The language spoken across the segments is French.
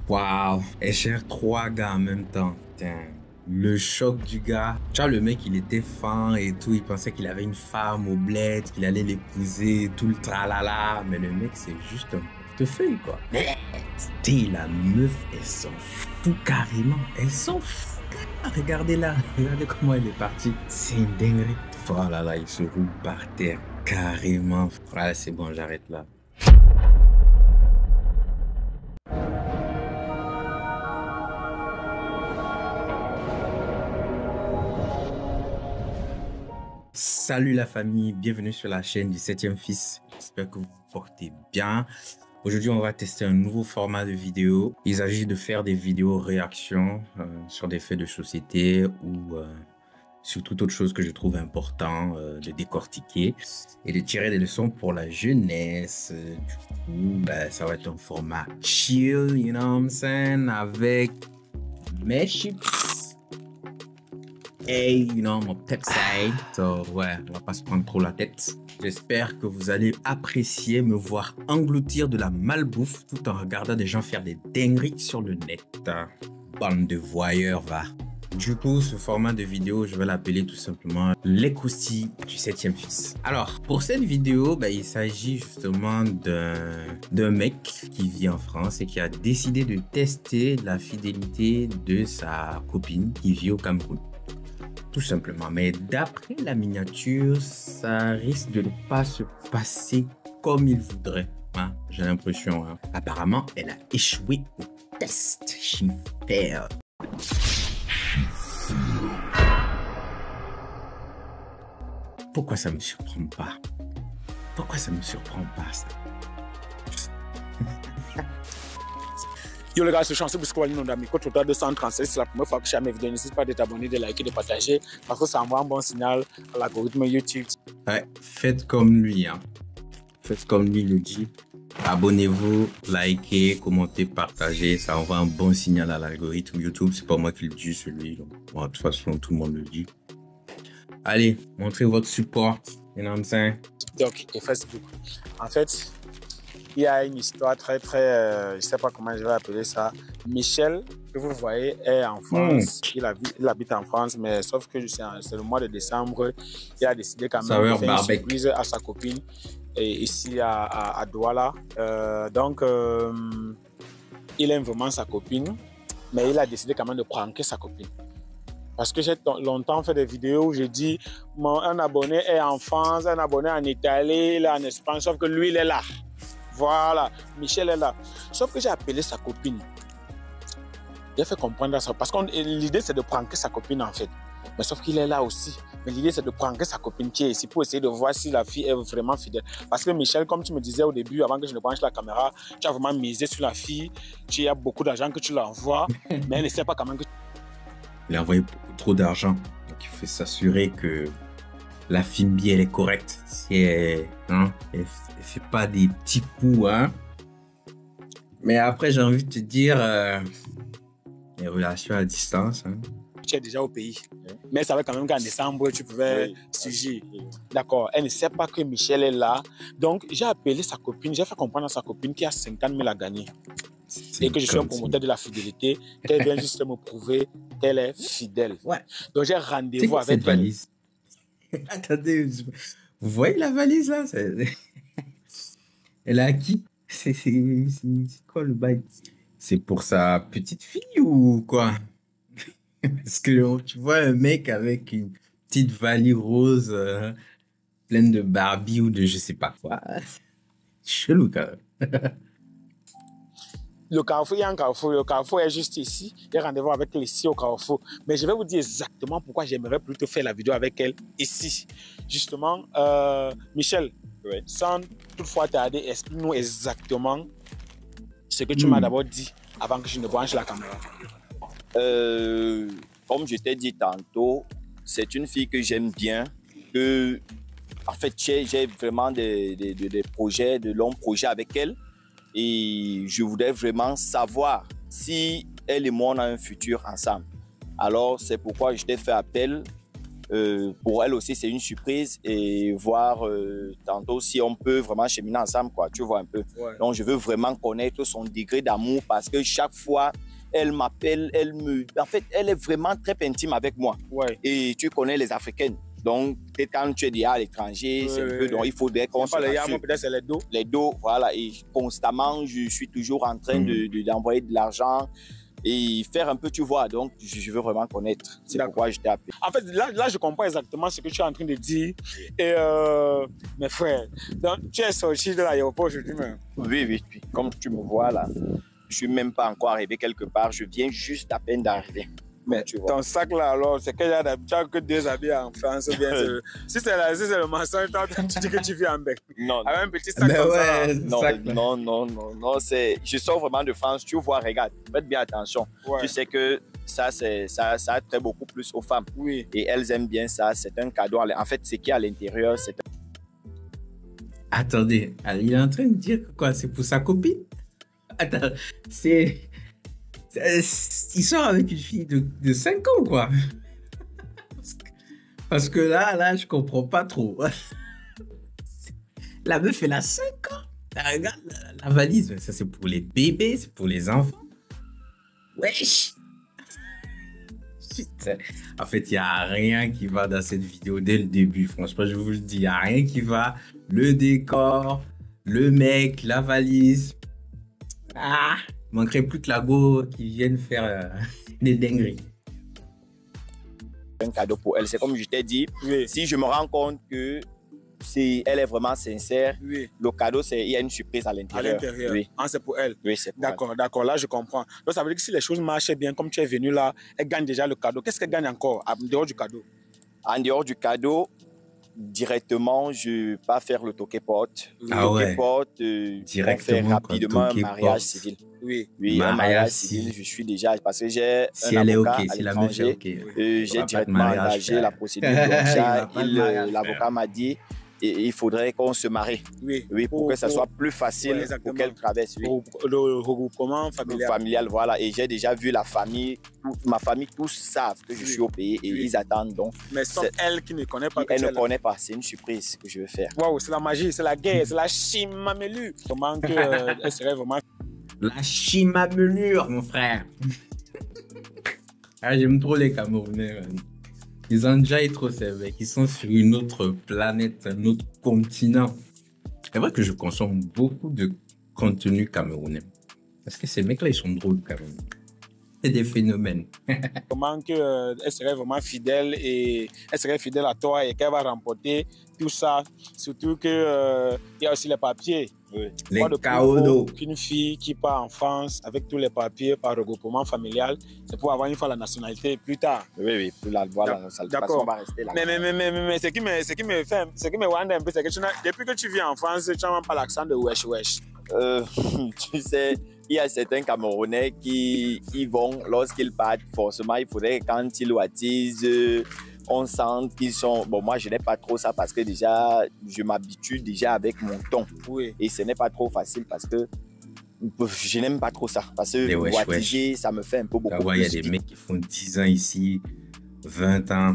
Waouh, elle gère trois gars en même temps. Putain. Le choc du gars. Tu vois, le mec, il était fin et tout. Il pensait qu'il avait une femme au bled, qu'il allait l'épouser, tout le tralala. Mais le mec, c'est juste un portefeuille, quoi. Putain, la meuf, elle s'en fout carrément. Elle s'en fout. Regardez-la. Regardez comment elle est partie. C'est une dinguerie. Oh là là, il se roule par terre. Carrément. Voilà, c'est bon, j'arrête là. Salut la famille, bienvenue sur la chaîne du 7e fils. J'espère que vous vous portez bien. Aujourd'hui, on va tester un nouveau format de vidéo. Il s'agit de faire des vidéos réactions sur des faits de société ou sur toute autre chose que je trouve important de décortiquer et de tirer des leçons pour la jeunesse. Du coup, ça va être un format chill, you know what I'm saying, avec mes chips. Hey, you know, mon pep side. So, ouais, on va pas se prendre trop la tête. J'espère que vous allez apprécier me voir engloutir de la malbouffe tout en regardant des gens faire des dingueries sur le net. Bande de voyeurs, va. Du coup, ce format de vidéo, je vais l'appeler tout simplement les croustilles du 7e fils. Alors, pour cette vidéo, il s'agit justement d'un mec qui vit en France et qui a décidé de tester la fidélité de sa copine qui vit au Cameroun. Tout simplement. Mais d'après la miniature, ça risque de ne pas se passer comme il voudrait. Hein? J'ai l'impression. Hein? Apparemment, elle a échoué au test. She failed. Pourquoi ça me surprend pas? Pourquoi ça me surprend pas, ça? Yo les gars, c'est Chance pour ce nom d'amis. Quand tu as 236, c'est la première fois que je fais mes vidéos. N'hésite pas de t'abonner, de liker, de partager. Parce que ça envoie un bon signal à l'algorithme YouTube. Ouais, faites comme lui. Hein. Faites comme lui le dit. Abonnez-vous, likez, commentez, partagez. Ça envoie un bon signal à l'algorithme YouTube. C'est pas moi qui le dis, celui. Donc, bon, de toute façon, tout le monde le dit. Allez, montrez votre support. You know what I'm saying? TikTok et Facebook. En fait, il y a une histoire très, je ne sais pas comment je vais appeler ça. Michel, que vous voyez, est en France. Il habite en France, mais sauf que c'est le mois de décembre. Il a décidé quand même de faire une surprise à sa copine ici à Douala. Il aime vraiment sa copine, mais il a décidé quand même de pranker sa copine. Parce que j'ai longtemps fait des vidéos où je dis un abonné est en France, un abonné en Italie, il est en Espagne, sauf que lui, il est là. Voilà, Michel est là. Sauf que j'ai appelé sa copine. J'ai fait comprendre ça. Parce que l'idée, c'est de pranker sa copine, en fait. Mais sauf qu'il est là aussi. Mais l'idée, c'est de pranker sa copine qui est ici pour essayer de voir si la fille est vraiment fidèle. Parce que Michel, comme tu me disais au début, avant que je ne branche la caméra, tu as vraiment misé sur la fille. Tu as beaucoup d'argent que tu l'envoies, mais elle ne sait pas quand même que... Il a envoyé beaucoup trop d'argent. Donc, il faut s'assurer que la fille, elle est correcte. Si elle fait pas des petits coups, hein. Mais après, j'ai envie de te dire, les relations à distance, hein. Tu es déjà au pays. Mais elle savait quand même qu'en décembre, tu pouvais surgir. D'accord. Elle ne sait pas que Michel est là. Donc, j'ai appelé sa copine. J'ai fait comprendre à sa copine qu'il y a 50 000 à gagner. Et que je suis un promoteur de la fidélité. Qu'elle vient juste me prouver qu'elle est fidèle. Ouais. Donc, j'ai rendez-vous avec cette valise. Attendez, vous voyez la valise là? Elle a qui? C'est quoi le bail? C'est pour sa petite fille ou quoi? Parce que tu vois un mec avec une petite valise rose pleine de Barbie ou de je sais pas quoi. Chelou quand même. Le Carrefour, il y a un Carrefour. Le Carrefour est juste ici. J'ai rendez-vous avec elle ici au Carrefour. Mais je vais vous dire exactement pourquoi j'aimerais plutôt faire la vidéo avec elle ici. Justement, Michel, sans toutefois tarder, explique-nous exactement ce que tu m'as d'abord dit avant que je ne branche la caméra. Comme je t'ai dit tantôt, c'est une fille que j'aime bien. En fait, j'ai vraiment des projets, de longs projets avec elle. Et je voudrais vraiment savoir si elle et moi on a un futur ensemble. Alors c'est pourquoi je t'ai fait appel Pour elle aussi, c'est une surprise et voir tantôt si on peut vraiment cheminer ensemble, quoi. Tu vois un peu. Ouais. Donc, je veux vraiment connaître son degré d'amour parce que chaque fois, elle m'appelle, en fait, elle est vraiment très intime avec moi. Ouais. Et tu connais les Africaines. Donc, peut-être quand tu es déjà à l'étranger, c'est un peu, donc il faudrait qu'on se pas les rassure. yams, peut-être c'est les dos. Les dos, voilà. Et constamment, je suis toujours en train d'envoyer de l'argent et faire un peu, tu vois. Donc, je veux vraiment connaître. C'est pourquoi je t'ai appelé. En fait, là, je comprends exactement ce que tu es en train de dire. Et mes frères, donc, tu es sorti de l'aéroport aujourd'hui même. Oui. Comme tu me vois là, je suis même pas encore arrivé quelque part. Je viens juste à peine d'arriver. Mais tu vois. Ton sac là, alors, c'est qu'il y a que 2 habits en France ou bien si c'est le mensonge, tu dis que tu vis en bec. Non. Avec un petit sac comme ça. Non, je sors vraiment de France. Tu vois, regarde, faites bien attention. Ouais. Tu sais que ça attire beaucoup plus aux femmes. Oui. Et elles aiment bien ça. C'est un cadeau. En fait, ce qui est à l'intérieur, c'est... Attendez, il est en train de dire que quoi? C'est pour sa copine? Attends, il sort avec une fille de 5 ans, quoi. Parce que là, je comprends pas trop. La meuf, elle a 5 ans. Regarde la valise. Ça, c'est pour les bébés, c'est pour les enfants. Wesh. En fait, il n'y a rien qui va dans cette vidéo dès le début. Franchement, je vous le dis, il n'y a rien qui va. Le décor, le mec, la valise. Il manquerait plus que la go qui vienne faire des dingueries. Un cadeau pour elle. C'est comme je t'ai dit, si je me rends compte que elle est vraiment sincère, le cadeau, il y a une surprise à l'intérieur. À l'intérieur. Oui. C'est pour elle. Oui, c'est pour elle. D'accord, là je comprends. Donc ça veut dire que si les choses marchaient bien, comme tu es venu là, elle gagne déjà le cadeau. Qu'est-ce qu'elle gagne encore en dehors du cadeau? En dehors du cadeau, directement, je ne vais pas faire le toquet-porte. Le toquet-porte, on fait rapidement un mariage civil. Oui, un mariage civil, je suis déjà, parce que j'ai un avocat à l'étranger. J'ai directement engagé la procédure. L'avocat m'a dit, il faudrait qu'on se marie. Oui, pour que ça soit plus facile pour qu'elle traverse. Le regroupement familial. Voilà. Et j'ai déjà vu la famille, ma famille, tous savent que je suis au pays et ils attendent donc. Mais sauf elle qui ne connaît pas. Elle ne connaît pas, c'est une surprise que je vais faire. Waouh, c'est la magie, c'est la guerre, c'est la chimamelu. Comment elle serait vraiment... La chimamelure, mon frère. J'aime trop les Camerounais, man. Ils ont déjà été trop sévères, ils sont sur une autre planète, un autre continent. C'est vrai que je consomme beaucoup de contenu camerounais. Parce que ces mecs-là, ils sont drôles quand même. C'est des phénomènes. Comment elle serait vraiment fidèle et elle serait fidèle à toi et qu'elle va remporter tout ça. Surtout qu'il y a aussi les papiers. Les caodos. Qu'une fille qui part en France avec tous les papiers par regroupement familial, c'est pour avoir une fois la nationalité plus tard. Oui, pour la voir la nationalité. D'accord. On va rester là. Mais ce qui me wonder un peu, c'est que depuis que tu vis en France, tu n'as même pas l'accent de wesh wesh. Tu sais, il y a certains Camerounais qui vont, lorsqu'ils partent, forcément, il faudrait quand ils wattisent, on sent qu'ils sont... Bon, moi, je n'ai pas trop ça parce que déjà, je m'habitue déjà avec mon ton. Et ce n'est pas trop facile parce que je n'aime pas trop ça. Parce que wattiser, ça me fait un peu beaucoup plus. Il y a des mecs qui font 10 ans ici, 20 ans.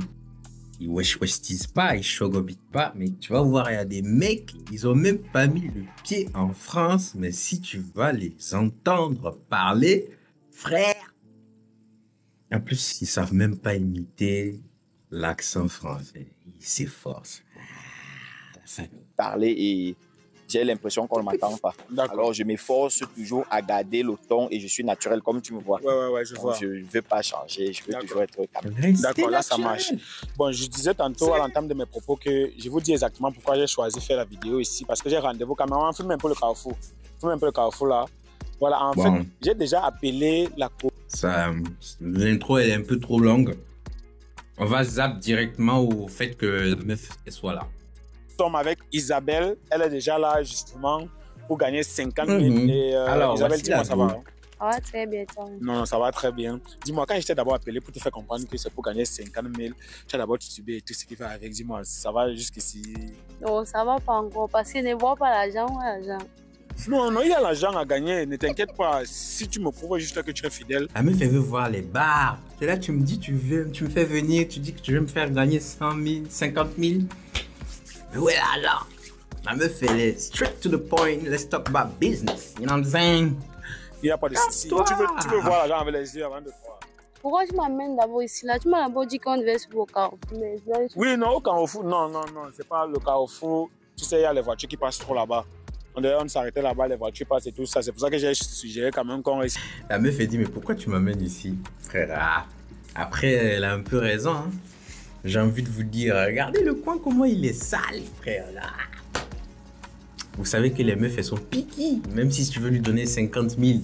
Ils wesh-wesh-tisent pas, ils chogobitent pas. Mais tu vas voir, il y a des mecs, ils ont même pas mis le pied en France. Mais si tu vas les entendre parler, frère. En plus, ils savent même pas imiter l'accent français. Ils s'efforcent. Parler et j'ai l'impression qu'on ne m'entend pas. Alors, je m'efforce toujours à garder le ton et je suis naturel comme tu me vois. Ouais, je vois. Je ne veux pas changer, je veux toujours être calme. D'accord, là, ça marche. Bon, je disais tantôt à l'entame de mes propos que je vous dis exactement pourquoi j'ai choisi de faire la vidéo ici. Parce que j'ai rendez-vous quand même. On filme un peu le carrefour. Filme un peu le carrefour là. Voilà, en fait, j'ai déjà appelé la... L'intro, elle est un peu trop longue. On va zap directement au fait que la meuf soit là. Nous sommes avec Isabelle. Elle est déjà là, justement, pour gagner 50 000. Et, alors, Isabelle, dis-moi, ça va? Hein? Ça va très bien, toi. Non, ça va très bien. Dis-moi, quand je t'ai d'abord appelé pour te faire comprendre que c'est pour gagner 50 000, tu as d'abord titubé et tout ce qui va avec. Dis-moi, ça va jusqu'ici? Non, ça va pas encore parce qu'il ne voit pas l'argent ou l'argent. Non, non, il y a l'argent à gagner. Ne t'inquiète pas. Si tu me prouves juste que tu es fidèle. La meuf, elle veut voir les bars. Et là, tu me dis, tu me fais venir, tu dis que tu veux me faire gagner 100 000, 50 000. Mais ouais, là. La meuf, elle est straight to the point. Let's talk about business. You know what I'm saying? Il n'y a pas de souci. Tu veux voir l'argent avec les yeux avant de voir. Pourquoi tu m'amènes d'abord ici là? Tu m'as d'abord dit qu'on devait se voir au Carrefour. Oui, non, au Carrefour. Non, c'est pas le Carrefour. Tu sais, il y a les voitures qui passent trop là-bas. On s'arrêtait là-bas, les voitures passent et tout ça. C'est pour ça que j'ai suggéré quand même qu'on reste. La meuf, elle dit, mais pourquoi tu m'amènes ici, frère? Après, elle a un peu raison. Hein. J'ai envie de vous dire, regardez le coin, comment il est sale, frère. Là. Vous savez que les meufs, elles sont piquées. Même si tu veux lui donner 50 000,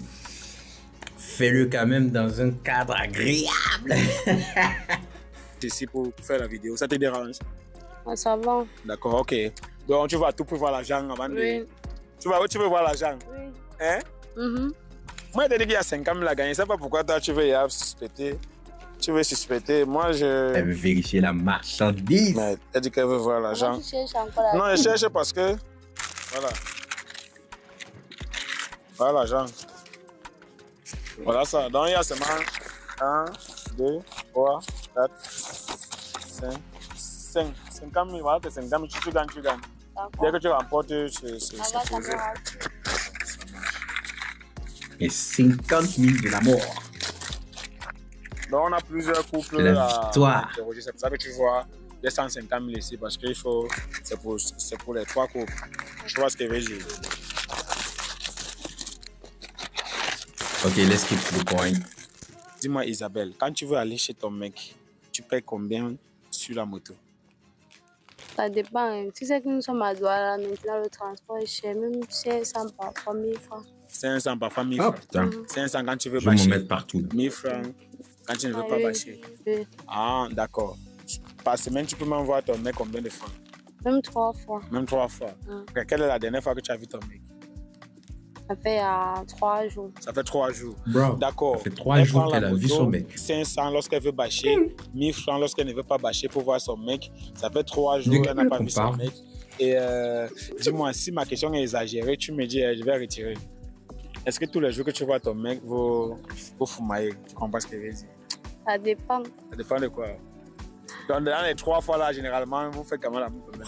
fais-le quand même dans un cadre agréable. Ici pour faire la vidéo, ça te dérange? Ah, ça va. D'accord, ok. Donc tu vas tout pour voir l'argent avant de... Oui. Tu veux voir l'argent? Oui. Hein? Moi, je t'ai dit qu'il y a 50 000 à gagner. Je ne sais pas pourquoi toi, tu veux y suspecter. Tu veux suspecter. Moi, je... Elle veut vérifier la marchandise. Mais elle dit qu'elle veut voir l'argent. Tu cherches encore la... Non, je cherche parce que... Voilà. Voilà l'argent. Voilà ça. Donc, il y a seulement 1, 2, 3, 4, 5, 50 000. Voilà, 50 000. Tu gagnes. Dès que tu remportes, c'est posé. Et 50 000 de la mort. Donc, on a plusieurs couples la victoire. C'est pour ça que tu vois les 150 000 ici, parce qu'il faut... C'est pour les 3 couples. Tu vois ce que je veux dire? Ok, let's keep to the point. Dis-moi, Isabelle, quand tu veux aller chez ton mec, tu payes combien sur la moto? Ça dépend. Tu sais que nous sommes à Douala, maintenant le transport est cher, même 500 parfois 1000 francs. 500 parfois 1000 Oh, francs. putain. 500 quand tu veux Je vais m'en bâcher. mettre partout. 1000 francs quand tu ne veux pas bâcher. Oui. Ah, d'accord. Par semaine, tu peux m'envoyer ton mec combien de fois? Même 3 fois. Même 3 fois. Ok, quelle est la dernière fois que tu as vu ton mec? Ça fait 3 jours. Ça fait 3 jours. Bro, D'accord. ça fait 3 jours qu'elle a vu son mec. 500 lorsqu'elle veut bâcher, 1000 francs lorsqu'elle ne veut pas bâcher pour voir son mec. Ça fait 3 jours qu'elle n'a pas vu son mec. Et dis-moi, si ma question est exagérée, tu me dis, je vais retirer. Est-ce que tous les jours que tu vois ton mec, vous fumaillez? Tu comprends ce que je veux dire? Ça dépend. Ça dépend de quoi? Donc, dans les 3 fois là, généralement, vous faites comment la même problème?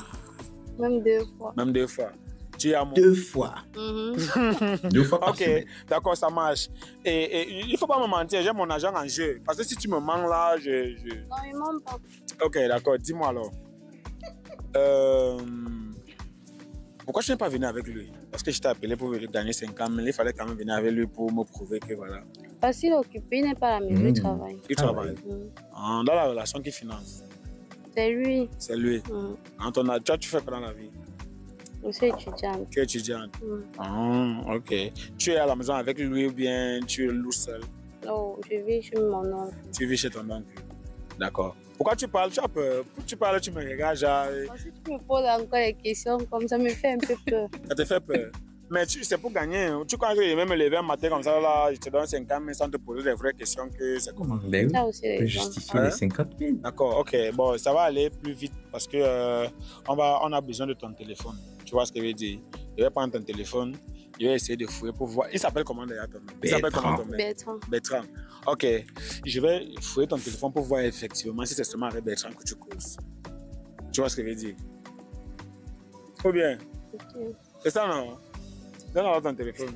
Même 2 fois. Même 2 fois. Tu as 2 fois. 2 fois par Ok, semaine. d'accord, ça marche. Et il ne faut pas me mentir, j'ai mon argent en jeu. Parce que si tu me mens là, Non, il ment pas. Ok, d'accord, dis-moi alors. Pourquoi je n'ai pas venu avec lui? Parce que je t'ai appelé pour gagner 50 000, il fallait quand même venir avec lui pour me prouver que voilà. Parce qu'il est occupé, il n'est pas à la maison, il travaille. Il travaille. Dans la relation qui finance. C'est lui. C'est lui. Toi, tu fais quoi dans la vie? Je suis étudiante. Tu es étudiante. Ok. Tu es à la maison avec lui ou bien tu loues seul? Non, je vis chez mon oncle. Tu vis chez ton oncle. D'accord. Pourquoi tu parles? Tu as peur. Tu parles, tu me regardes. Parce que tu me poses encore des questions comme ça me fait un peu peur. Ça te fait peur? Mais c'est pour gagner. Tu crois que je vais me lever un matin comme ça, là, je te donne 50 000 sans te poser des vraies questions que c'est comment? Ben oui, Ça aussi, tu peux justifier les 50 000. D'accord, ok. Bon, ça va aller plus vite parce que on a besoin de ton téléphone. Tu vois ce que je veux dire? Je vais prendre ton téléphone, je vais essayer de fouiller pour voir. Il s'appelle comment d'ailleurs ton mec? Il s'appelle comment ton mec? Bertrand. Bertrand. Ok. Je vais fouiller ton téléphone pour voir effectivement si c'est seulement avec Bertrand que tu causes. Tu vois ce que je veux dire? Ou bien? Ok. C'est ça, non? Donne-moi ton téléphone.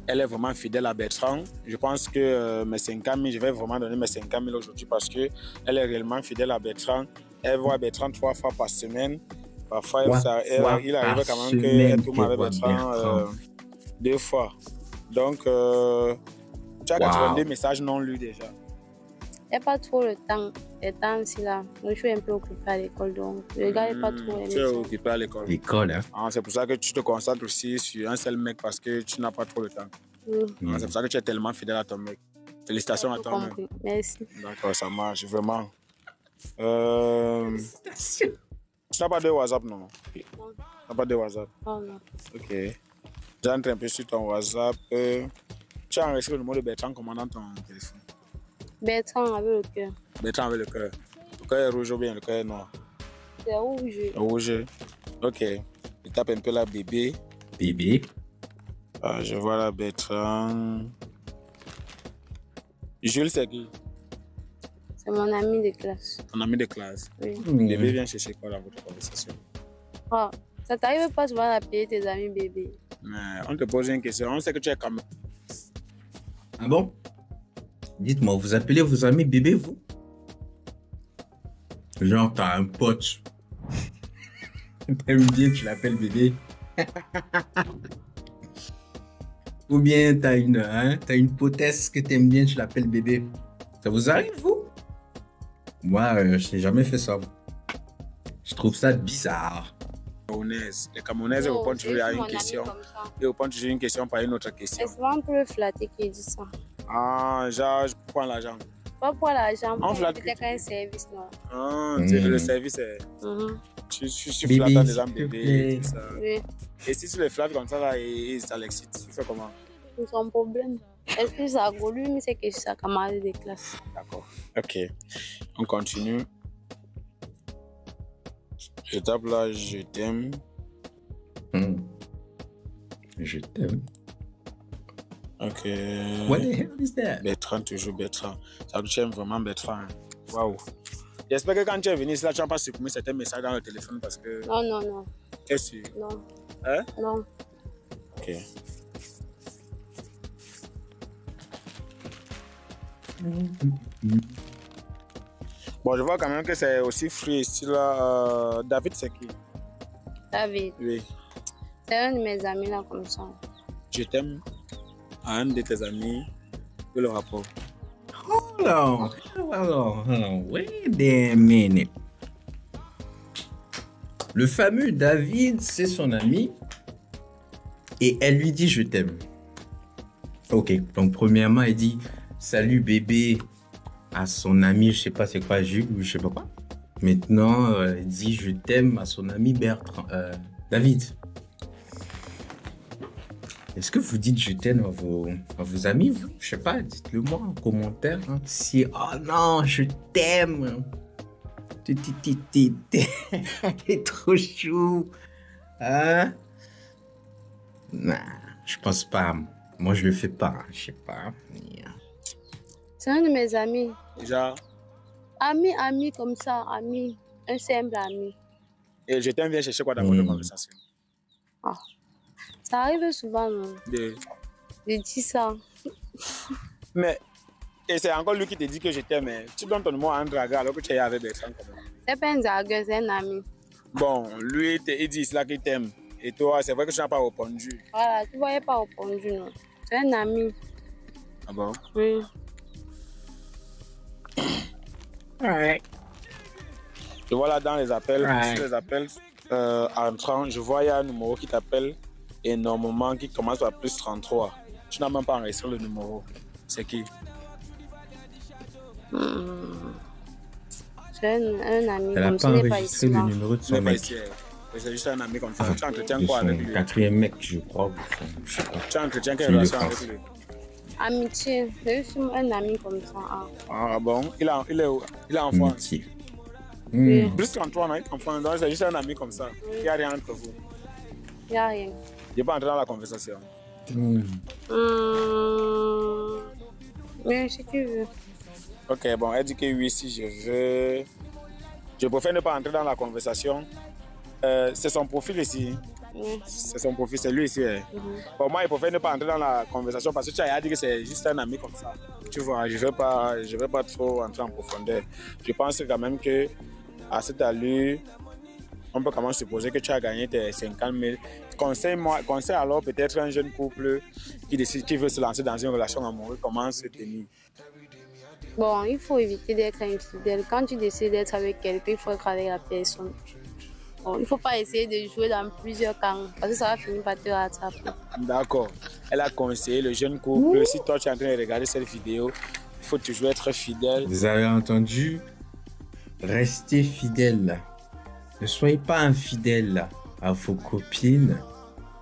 Elle est vraiment fidèle à Bertrand. Je pense que mes 50 000, je vais vraiment donner mes 50 000 aujourd'hui parce qu'elle est réellement fidèle à Bertrand. Elle voit Bertrand 3 fois par semaine. Parfois, il arrive quand même qu'elle tourne avec Bertrand 2 fois. Donc, tu as 82 messages non lus déjà. Il n'y a pas trop le temps. Les temps aussi là. Je suis un peu occupée à l'école donc je ne regarde pas trop les messages. Tu es messages. occupée à l'école. L'école, hein? C'est pour ça que tu te concentres aussi sur un seul mec parce que tu n'as pas trop le temps. C'est pour ça que tu es tellement fidèle à ton mec. Félicitations à toi mec. Merci. D'accord, ça marche vraiment. Tu n'as pas de WhatsApp, non? Tu n'as pas de WhatsApp? Oh non. Ok. J'entre un peu sur ton WhatsApp. Tu as enregistré le numéro de Bertrand comment dans ton téléphone? Bertrand avec le cœur. Bertrand avec le cœur. cœur est rouge ou bien le cœur est noir? C'est rouge. Rouge. Ok. Je tape un peu là, bébé. Bébé. Ah, je vois la Bertrand. Jules, c'est qui? C'est mon ami de classe. Ton ami de classe. Oui. Bébé vient chercher quoi dans votre conversation? Ah, ça t'arrive pas souvent d'appeler tes amis bébés? Mais on te pose une question. On sait que tu es comme. Ah bon? Dites-moi, vous appelez vos amis bébé, vous? Genre, t'as un pote. T'aimes bien, tu l'appelles bébé. Ou bien t'as une potesse que t'aimes bien, tu l'appelles bébé. Ça vous arrive, vous? Moi, je n'ai jamais fait ça. Je trouve ça bizarre. Les Camerounaises Non, répondent toujours à c'est une mon ami question. comme ça. Ils répondent toujours une question par une autre question. C'est souvent pour le flatter qu'il dit ça. Ah, genre, je prends l'argent. Pas pour l'argent, On pour flatte peut-être un service. Non. Ah, Mm. le service est. Mhm. Je suis Bébé, flattant des s'il gens te bébé. plaît. Tout ça. Oui, Et si tu les flattes comme ça, là, et ça l'excite, tu fais comment? c'est son problème. Est-ce que ça a lui, mais c'est que c'est sa camarade de classe. D'accord. Ok. On continue. Je tape là, je t'aime. Hmm. Je t'aime. Ok. What the hell is that? Bertrand, toujours Bertrand. Ça tu aimes vraiment Bertrand. Hein. Waouh. J'espère que quand tu es venu ici, là, tu n'as pas supprimé certains messages dans le téléphone parce que. Non, non, non. Qu'est-ce que tu. Non. Hein? Non. Ok. Bon, je vois quand même que c'est aussi free ici là. David, c'est qui? David, Oui. c'est un de mes amis là comme ça. Je t'aime à un de tes amis. Que le rapport. Hold on. Hold on. Wait a minute. Le fameux David, c'est son ami. Et elle lui dit je t'aime. Ok. Donc, premièrement, elle dit salut bébé à son ami, je sais pas c'est quoi, Jules ou je sais pas quoi. Maintenant, elle dit je t'aime à son ami Bertrand. David. Est-ce que vous dites je t'aime à vos amis, vous? Je sais pas, dites-le moi en commentaire. Hein. Si, oh non, je t'aime. T'es trop chou. Hein? Nah, je pense pas. Moi, je le fais pas. Je sais pas. C'est un de mes amis. Déjà. Ami comme ça, ami. Un simple ami. Et je t'aime, viens chercher quoi dans votre conversation? Ah. Ça arrive souvent, non? De... Je dis ça. Mais, et c'est encore lui qui te dit que je t'aime. Hein. Tu donnes ton mot à un dragueur alors que tu es avec Bertrand quand même. C'est pas un dragueur, c'est un ami. Bon, lui, il dit cela qu'il t'aime. Et toi, c'est vrai que tu n'as pas répondu. Voilà, tu voyais pas répondu, non? C'est un ami. Ah bon? Oui. Alright. Je vois là dans les appels, Right. sur les appels entrant, je vois il y a un numéro qui t'appelle énormément qui commence par plus 33. Tu n'as même pas enregistré le numéro. C'est qui? C'est un ami Elle a comme pas ça, il n'est pas enregistré ici. le là. numéro de Tu son n'es pas mec. ici. C'est juste un ami comme ça. Tu entretiens De quoi son avec lui? quatrième mec, je crois. Je sais pas. Tu entretiens quelle Celui de relation France. avec lui? Amitié, c'est juste un ami comme ça. Ah. Ah bon? Il est où? Il est en France. Amitié. Oui. Plus 33, non? Il est en France. Donc c'est juste un ami comme ça. Il n'y a rien entre vous. Il n'y a rien. Je n'ai pas entré dans la conversation. Mais si tu veux. Ok, bon, elle dit que oui, si je veux. Je préfère ne pas entrer dans la conversation. C'est son profil ici. Oui. C'est son profil, c'est lui ici. Hein. Pour moi, il préfère ne pas entrer dans la conversation parce que tu as dit que c'est juste un ami comme ça. Tu vois, je ne vais pas trop entrer en profondeur. Je pense quand même que à cette allure, on peut quand même supposer que tu as gagné tes 50 000. Conseille alors peut-être un jeune couple qui veut se lancer dans une relation amoureuse, comment se tenir. Bon, il faut éviter d'être infidèle. Quand tu décides d'être avec quelqu'un, il faut être avec la personne. Bon, il ne faut pas essayer de jouer dans plusieurs camps parce que ça va finir par te rattraper. D'accord. Elle a conseillé le jeune couple. Si toi tu es en train de regarder cette vidéo, il faut toujours être fidèle. Vous avez entendu? Restez fidèles. Ne soyez pas infidèles à vos copines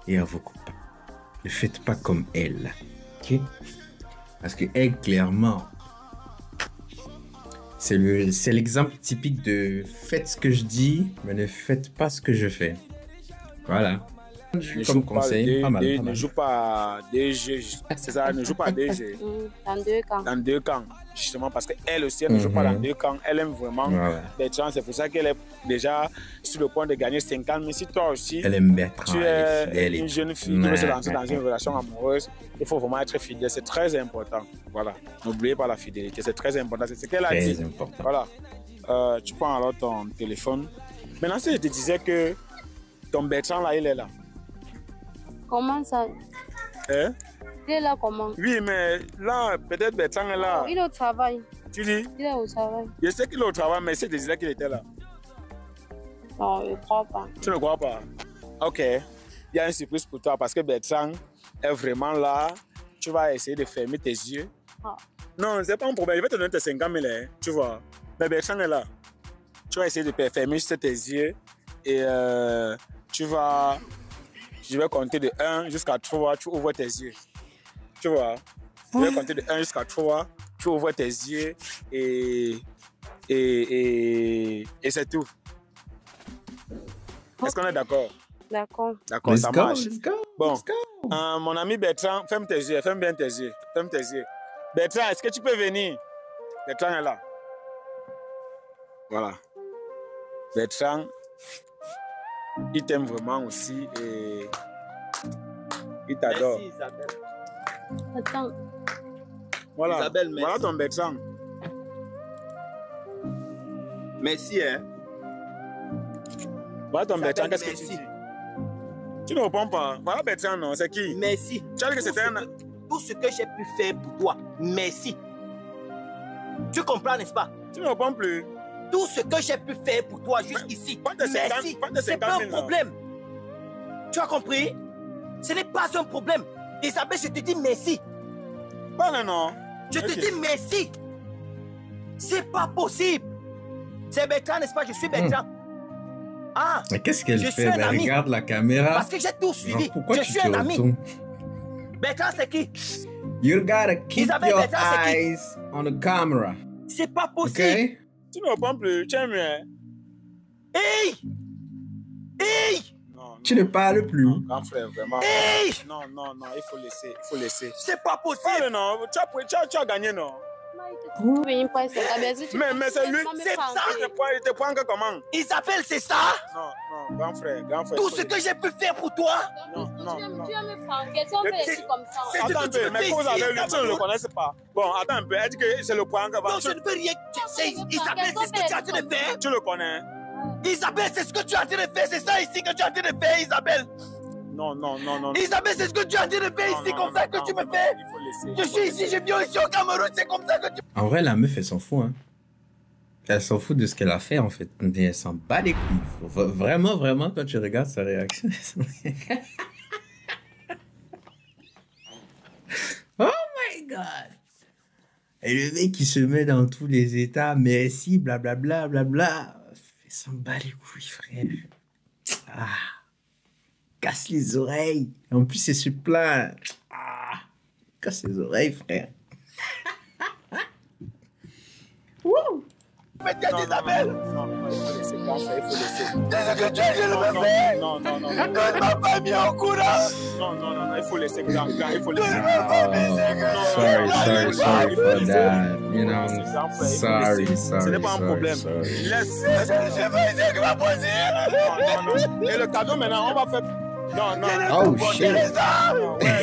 et à vos copains. Ne faites pas comme elle. Ok? Parce que elle, clairement, C'est l'exemple typique de faites ce que je dis, mais ne faites pas ce que je fais. Voilà. Comme conseil, pas mal. Ne joue pas à DG, c'est ça, ne joue pas à DG. Dans deux camps. Dans deux camps, justement, parce qu'elle aussi, elle ne joue pas dans deux camps. Elle aime vraiment Bertrand, c'est pour ça qu'elle est déjà sur le point de gagner 50 000. Si toi aussi, elle aime Bertrand, tu es une jeune fille qui veut se lancer dans une relation amoureuse, il faut vraiment être fidèle, c'est très important. Voilà, n'oubliez pas la fidélité, c'est très important. C'est ce qu'elle a dit. Important. Voilà, tu prends alors ton téléphone. Maintenant, si je te disais que ton Bertrand là, il est là. Comment ça? Hein? Il est là comment? Oui, mais là, peut-être Bertrand est là. Oh, il est au travail. Tu dis? Il est au travail. Je sais qu'il est au travail, mais si je te disais qu'il était là. Non, je ne crois pas. Tu ne crois pas? Ok. Il y a une surprise pour toi parce que Bertrand est vraiment là. Tu vas essayer de fermer tes yeux. Ah. Non, c'est pas un problème. Je vais te donner tes 50 000, hein, tu vois. Mais Bertrand est là. Tu vas essayer de fermer juste tes yeux et tu vas... Je vais compter de 1 jusqu'à 3, tu ouvres tes yeux. Tu vois? Je vais compter de 1 jusqu'à 3, tu ouvres tes yeux et c'est tout. Est-ce qu'on est d'accord? D'accord. D'accord, ça marche. Let's go, Bon, let's go. Mon ami Bertrand, ferme tes yeux, ferme bien tes yeux. Ferme tes yeux. Bertrand, est-ce que tu peux venir? Bertrand est là. Voilà. Bertrand, il t'aime vraiment aussi et il t'adore. Merci Isabelle. Attends. Voilà. Isabelle, merci. Voilà ton Bertrand. Merci, hein. Voilà ton Isabelle, Bertrand, qu'est-ce que tu merci. dis? Tu ne réponds pas. Voilà Bertrand, non, c'est qui? Merci. Tu as dit que c'était un... Tout ce que j'ai pu faire pour toi, merci. Tu comprends, n'est-ce pas? Tu ne réponds plus. Tout ce que j'ai pu faire pour toi jusqu'ici, merci. C'est pas un problème. Tu as compris? Ce n'est pas un problème. Isabelle, je te dis merci. Pas non. Je te dis merci. C'est pas possible. C'est Bertrand, n'est-ce pas? Je suis Bertrand. Ah, Mais qu'est-ce qu'elle je suis fait? un Elle ami. regarde la caméra. parce que j'ai tout suivi. Genre, pourquoi Je tu suis te un ami. retournes? Bertrand, c'est qui? You gotta keep Isabelle, your Bertrand, c'est qui? eyes on the camera. C'est pas possible. Okay? Tu ne réponds plus. Tu aimes bien. Hey! Hey! Non, Tu ne parles plus. non, grand frère, vraiment. Hey! Non, non, non, il faut laisser. Il faut laisser. C'est pas possible. Parle, non. Tu as gagné, non. Mais c'est lui. C'est ça. Il te prend que comment? Isabelle, c'est ça? Non, non, grand frère, grand frère. Tout ce que j'ai pu faire pour toi? Non, non, non. Tu vas me prendre. Qu'est-ce qu'on fait ici comme ça? C'est ce Attends un que tu peu, me mais fais cause ici, avec lui, tu ne le Cameroun. connais pas. Bon, attends un peu, elle dit que c'est le point que Non, je ne veux rien. Isabelle, c'est ce que tu es en train de faire? tu le connais. Isabelle, c'est ce que tu es en train de faire. C'est ça ici que tu es en train de faire, Isabelle. Non, non, non, non. Isabelle, c'est ce que tu es en train de faire Non, ici, non, comme ça non, que non, tu me non, fais. il faut laisser, Je il faut suis laisser. ici, je viens ici au Cameroun, c'est comme ça que tu... En vrai, la meuf, elle s'en fout. Hein. Elle s'en fout de ce qu'elle a fait, en fait. Mais elle s'en bat les couilles. Vraiment, vraiment, quand tu regardes sa réaction. Oh my God! Et le mec qui se met dans tous les états, merci, blablabla, blabla. Elle s'en bat les couilles, frère. Ah. Casse les oreilles. Et en plus, elle se plaint. Ah. Casse les oreilles, frère. Wouh! Mais tu es Isabelle. Non, non, il faut laisser, grand frère, il faut laisser. C'est ce que tu es en train de me faire. Non, non, non, Je non. donne ma famille en courant. Non, non, non, non, il faut laisser, grand, il faut laisser. Sorry for that. You know, sorry. Ce n'est pas un problème. Sorry. Laisse. Je veux dire que ma possible. Non, non. Et le cadeau, maintenant, on va faire... Non, non. Oh shit. Ouais,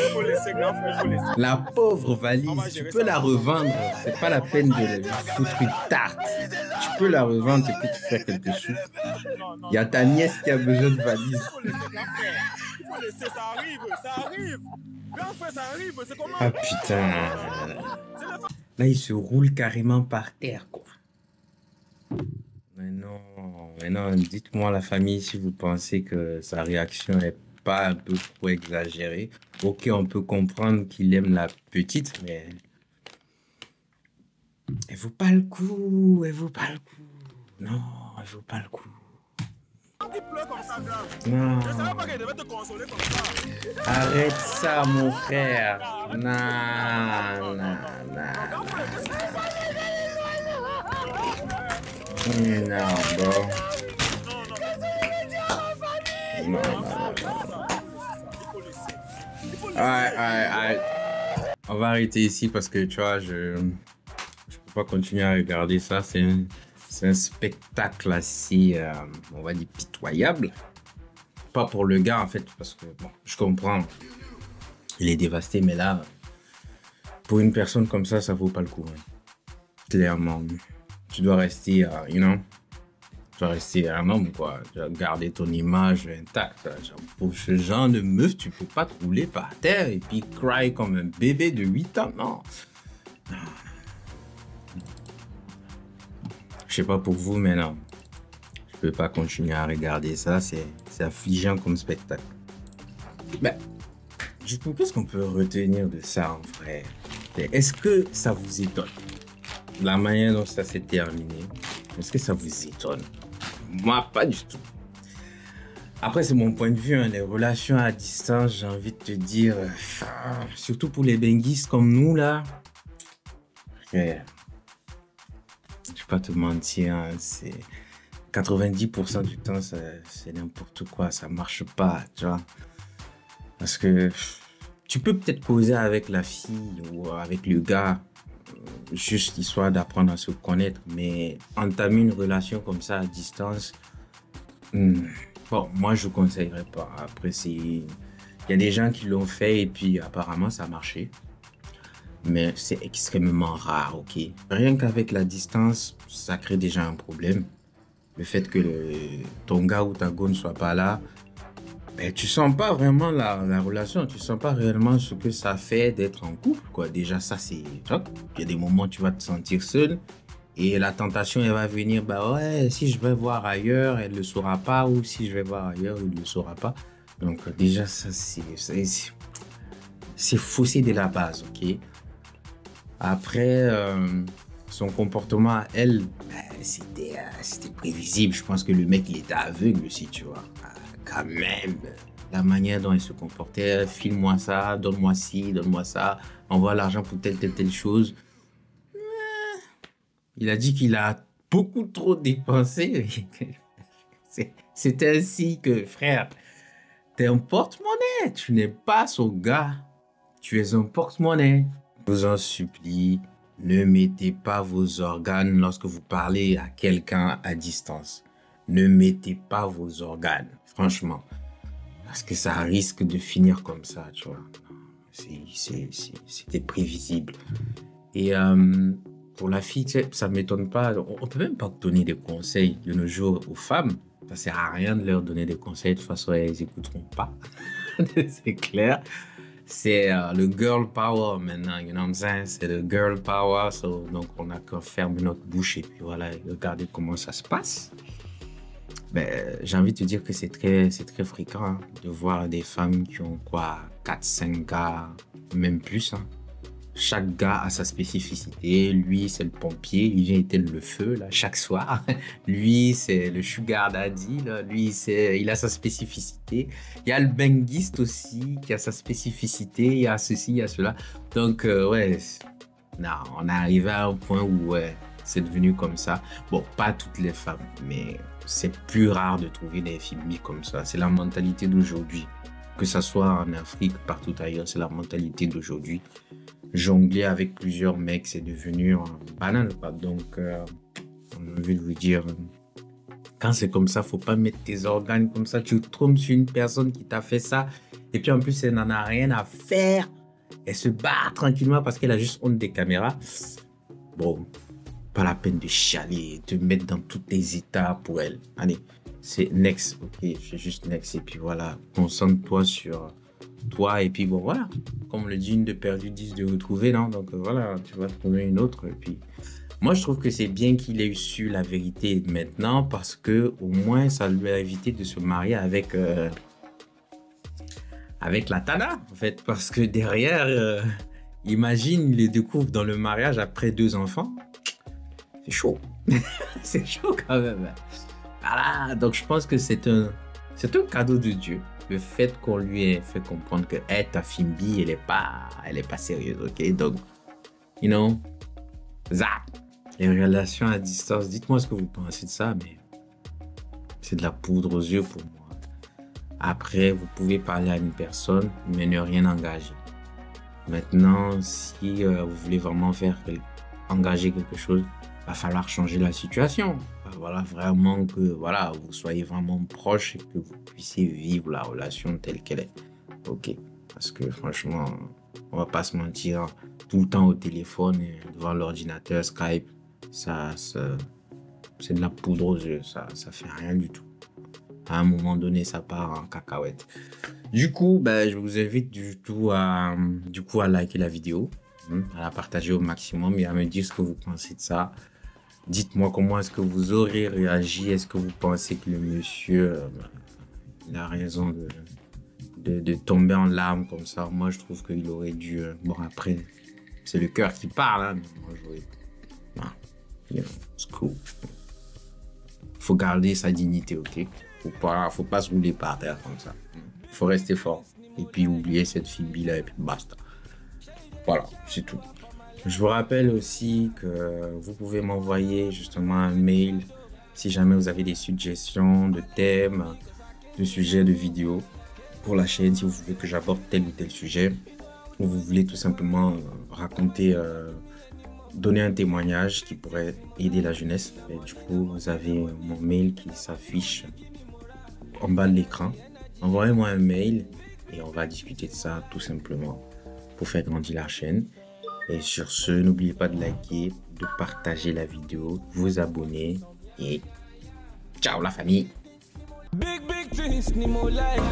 il faut laisser, grand frère, il faut laisser. La pauvre valise, tu peux la revendre. C'est pas la peine de lui foutre une tarte. Tu peux la revendre et puis te faire quelques sous. Il y a ta nièce qui a besoin de valise. Il faut laisser, grand frère. Il faut laisser, ça arrive, ça arrive. Grand frère, ça arrive, c'est comment? Ah putain. Là, il se roule carrément par terre, quoi. Mais non, dites-moi la famille si vous pensez que sa réaction est pas un peu trop exagérée. Ok, on peut comprendre qu'il aime la petite, mais elle vaut pas le coup, elle vaut pas le coup. Non, elle vaut pas le coup. Tu pleures comme ça, grand. Non, Je savais pas qu'elle devait te consoler comme ça. arrête ça, mon frère. Non, non, non. Grand frère, qu'est-ce qui se passe? Non, bon. Non, non, non, non. Ouais. On va arrêter ici parce que, tu vois, je peux pas continuer à regarder ça. C'est un spectacle assez, on va dire, pitoyable. Pas pour le gars, en fait, parce que, bon, je comprends. Il est dévasté, mais là, pour une personne comme ça vaut pas le coup. Hein. Clairement. Tu dois rester, tu dois rester un homme, quoi. Tu dois garder ton image intacte. Pour ce genre de meuf, tu peux pas te rouler par terre et puis cry comme un bébé de 8 ans. Non. Je sais pas pour vous, mais non. Je peux pas continuer à regarder ça. C'est affligeant comme spectacle. Ben, du coup, qu'est-ce qu'on peut retenir de ça, en vrai? Est-ce que ça vous étonne? La manière dont ça s'est terminé, est-ce que ça vous étonne? Moi, pas du tout. Après, c'est mon point de vue, hein, les relations à distance, j'ai envie de te dire, surtout pour les benguistes comme nous, là, je vais pas te mentir, hein, c'est 90% du temps, c'est n'importe quoi, ça marche pas, tu vois. Parce que tu peux peut-être causer avec la fille ou avec le gars, juste histoire d'apprendre à se connaître, mais entamer une relation comme ça à distance, bon, moi je ne conseillerais pas. Après, il y a des gens qui l'ont fait et puis apparemment ça a marché, mais c'est extrêmement rare, ok? Rien qu'avec la distance, ça crée déjà un problème. Le fait que ton gars ou ta go ne soit pas là, ben, tu sens pas vraiment la relation, tu sens pas réellement ce que ça fait d'être en couple, quoi. Déjà, ça, c'est... Il y a des moments où tu vas te sentir seul et la tentation, elle va venir, bah ouais, si je vais voir ailleurs, elle ne le saura pas, ou si je vais voir ailleurs, il ne le saura pas. Donc, déjà, ça, c'est faussé dès la base, ok? Après, son comportement à elle, ben, c'était prévisible. Je pense que le mec, il était aveugle aussi, tu vois. Quand même, la manière dont il se comportait, file-moi ça, donne-moi ci, donne-moi ça, envoie l'argent pour telle chose. Il a dit qu'il a beaucoup trop dépensé. C'est ainsi que, frère, t'es un porte-monnaie, tu n'es pas son gars, tu es un porte-monnaie. Je vous en supplie, ne mettez pas vos organes lorsque vous parlez à quelqu'un à distance. Ne mettez pas vos organes, franchement. Parce que ça risque de finir comme ça, tu vois. C'était prévisible. Et pour la fille, ça ne m'étonne pas. On ne peut même pas donner des conseils de nos jours aux femmes. Ça ne sert à rien de leur donner des conseils. De toute façon, elles n'écouteront pas. C'est clair. C'est le girl power maintenant, you know what I'm saying? C'est le girl power. Donc, on a qu'à fermer notre bouche et puis voilà, regarder comment ça se passe. Ben, j'ai envie de te dire que c'est très fréquent hein, de voir des femmes qui ont quoi, 4-5 gars, même plus. Hein. Chaque gars a sa spécificité. Lui, c'est le pompier, il vient éteindre le feu là, chaque soir. Lui, c'est le sugar daddy. Là. Lui, il a sa spécificité. Il y a le benguiste aussi qui a sa spécificité. Il y a ceci, il y a cela. Donc, ouais, non, on est arrivé à un point où c'est devenu comme ça. Bon, pas toutes les femmes, mais c'est plus rare de trouver des filles comme ça. C'est la mentalité d'aujourd'hui. Que ça soit en Afrique, partout ailleurs, c'est la mentalité d'aujourd'hui. Jongler avec plusieurs mecs, c'est devenu banal. Donc, on a envie de vous dire, quand c'est comme ça, faut pas mettre tes organes comme ça. Tu trompes sur une personne qui t'a fait ça. Et puis en plus, elle n'en a rien à faire. Elle se bat tranquillement parce qu'elle a juste honte des caméras. Bon, pas la peine de chialer, de mettre dans tous les états pour elle. Allez, c'est next, ok, c'est juste next. Et puis voilà, concentre-toi sur toi. Et puis bon, voilà, comme le dit une de perdu, 10 de retrouver, non? Donc voilà, tu vas trouver une autre. Et puis, moi, je trouve que c'est bien qu'il ait su la vérité maintenant parce que au moins, ça lui a évité de se marier avec la Tana, en fait. Parce que derrière, imagine, il les découvre dans le mariage après 2 enfants. C'est chaud. C'est chaud quand même. Voilà, donc je pense que c'est un cadeau de Dieu. Le fait qu'on lui ait fait comprendre que hey, ta Fimbi, elle est pas sérieuse, ok? Donc, you know, zap. Les relations à distance, dites-moi ce que vous pensez de ça, mais c'est de la poudre aux yeux pour moi. Après, vous pouvez parler à une personne, mais ne rien engager. Maintenant, si vous voulez vraiment engager quelque chose, il va falloir changer la situation. Il va falloir vraiment que vous soyez vraiment proche et que vous puissiez vivre la relation telle qu'elle est. Ok. Parce que franchement, on va pas se mentir, tout le temps au téléphone et devant l'ordinateur, Skype, c'est de la poudre aux yeux, ça fait rien du tout. À un moment donné, ça part en cacahuète. Du coup, je vous invite à liker la vidéo, à la partager au maximum et à me dire ce que vous pensez de ça. Dites-moi comment est-ce que vous aurez réagi. Est-ce que vous pensez que le monsieur il a raison de tomber en larmes comme ça? Moi, je trouve qu'il aurait dû... Bon, après, c'est le cœur qui parle, hein, mais moi, j'aurais... Non, c'est cool. Faut garder sa dignité, ok? Faut pas se rouler par terre comme ça. Faut rester fort. Et puis, oublier cette fille-là et puis basta. Voilà, c'est tout. Je vous rappelle aussi que vous pouvez m'envoyer justement un mail si jamais vous avez des suggestions de thèmes, de sujets, de vidéos pour la chaîne, si vous voulez que j'aborde tel ou tel sujet, ou vous voulez tout simplement raconter, donner un témoignage qui pourrait aider la jeunesse. Et du coup, vous avez mon mail qui s'affiche en bas de l'écran. Envoyez-moi un mail et on va discuter de ça tout simplement pour faire grandir la chaîne. Et sur ce, n'oubliez pas de liker, de partager la vidéo, vous abonner et ciao la famille. Big things, ni more life.